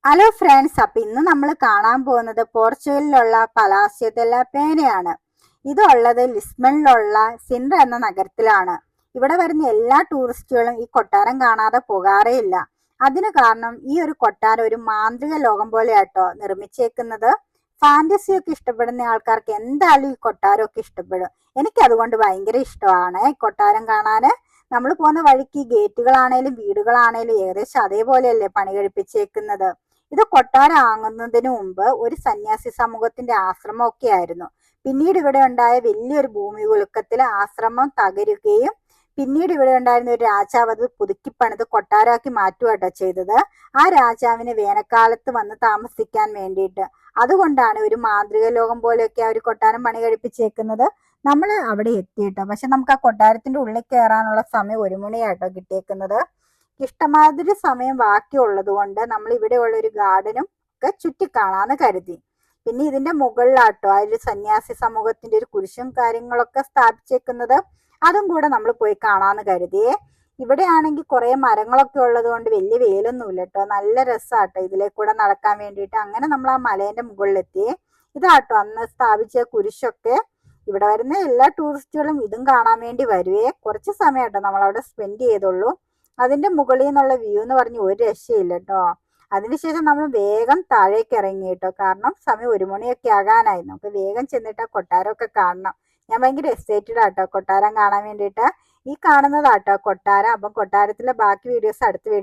Hello friends, അപ്പൊ ഇന്ന് നമ്മൾ കാണാൻ പോകുന്നത് പോർച്ചുഗലിലുള്ള പലാസിയോ ദെല്ല പേനയാണ്. ഇതുള്ളത് ലിസ്ബണിലുള്ള സിൻഡ്ര എന്ന നഗരത്തിലാണ്. ഇവിടെ വരുന്ന എല്ലാ ടൂറിസ്റ്റുകളും ഈ കൊട്ടാരം കാണാതെ പോകാറേ ഇല്ല. അതിന് കാരണം ഈ ഒരു കൊട്ടാരം ഒരു മാന്ത്രിക ലോകം പോലെയാട്ടോ നിർമ്മിച്ചേക്കുന്നത്. ഫാന്റസി ഒക്കെ ഇഷ്ടപ്പെടുന്ന ആൾക്കാർക്ക് എന്തായാലും ഈ കൊട്ടാരമൊക്കെ ഇഷ്ടപ്പെടും. എനിക്ക് അതുകൊണ്ട് ഭയങ്കര ഇഷ്ടമാണ് ഈ കൊട്ടാരം കാണാന്. നമ്മൾ പോകുന്ന വഴിക്ക് ഗേറ്റുകളാണേലും വീടുകളാണേലും ഏകദേശം അതേപോലെയല്ലേ പണി കഴിപ്പിച്ചേക്കുന്നത്. ഇത് കൊട്ടാരം ആകുന്നതിന് മുമ്പ് ഒരു സന്യാസി സമൂഹത്തിന്റെ ആശ്രമമൊക്കെ ആയിരുന്നു. പിന്നീട് ഇവിടെ ഉണ്ടായ വലിയൊരു ഭൂമി കുലുക്കത്തിൽ ആശ്രമം തകരുകയും പിന്നീട് ഇവിടെ ഉണ്ടായിരുന്ന ഒരു രാജാവ് അത് പുതുക്കിപ്പണിത് കൊട്ടാരമാക്കി മാറ്റുകട്ടോ ചെയ്തത്. ആ രാജാവിന് വേനൽക്കാലത്ത് വന്ന് താമസിക്കാൻ വേണ്ടിയിട്ട്. അതുകൊണ്ടാണ് ഒരു മാന്ത്രിക ലോകം പോലെയൊക്കെ ആ ഒരു കൊട്ടാരം പണി കഴിപ്പിച്ചേക്കുന്നത്. നമ്മൾ അവിടെ എത്തിയിട്ടോ, പക്ഷെ നമുക്ക് ആ കൊട്ടാരത്തിന്റെ ഉള്ളിൽ കയറാനുള്ള സമയം 1 മണിയാട്ടോ കിട്ടിയേക്കുന്നത്. ഇഷ്ടമാതിരി സമയം ബാക്കിയുള്ളത് കൊണ്ട് നമ്മൾ ഇവിടെയുള്ള ഒരു ഗാർഡനും ഒക്കെ ചുറ്റിക്കാണാന്ന് കരുതി. പിന്നെ ഇതിന്റെ മുകളിലാട്ടോ ആ ഒരു സന്യാസി സമൂഹത്തിന്റെ ഒരു കുരിശും കാര്യങ്ങളൊക്കെ സ്ഥാപിച്ചേക്കുന്നത്. അതും കൂടെ നമ്മൾ പോയി കാണാന്ന് കരുതിയേ. ഇവിടെ ആണെങ്കിൽ കുറെ മരങ്ങളൊക്കെ ഉള്ളത് കൊണ്ട് വലിയ വെയിലൊന്നുമില്ല കേട്ടോ. നല്ല രസമാട്ടോ ഇതിലെ കൂടെ നടക്കാൻ വേണ്ടിയിട്ട്. അങ്ങനെ നമ്മൾ ആ മലേന്റെ മുകളിലെത്തിയേ. ഇതാട്ടോ അന്ന് സ്ഥാപിച്ച കുരിശൊക്കെ. ഇവിടെ വരുന്ന എല്ലാ ടൂറിസ്റ്റുകളും ഇതും കാണാൻ വേണ്ടി വരുവേ. കുറച്ച് സമയമാട്ടോ നമ്മൾ അവിടെ സ്പെൻഡ് ചെയ്തുള്ളൂ. അതിന്റെ മുകളിൽ നിന്നുള്ള വ്യൂ എന്ന് പറഞ്ഞ് ഒരു രക്ഷയില്ല കേട്ടോ. അതിനുശേഷം നമ്മൾ വേഗം താഴേക്ക് ഇറങ്ങി കേട്ടോ. കാരണം സമയം 1 മണിയൊക്കെ ആകാനായി. നമുക്ക് വേഗം ചെന്നിട്ട് ആ കൊട്ടാരമൊക്കെ കാണണം. ഞാൻ ഭയങ്കര എക്സൈറ്റഡ് ആട്ടോ കൊട്ടാരം കാണാൻ വേണ്ടിയിട്ട്. ഈ കാണുന്നതാട്ടോ കൊട്ടാരം. അപ്പം കൊട്ടാരത്തിലെ ബാക്കി വീഡിയോസ് അടുത്ത വീഡിയോ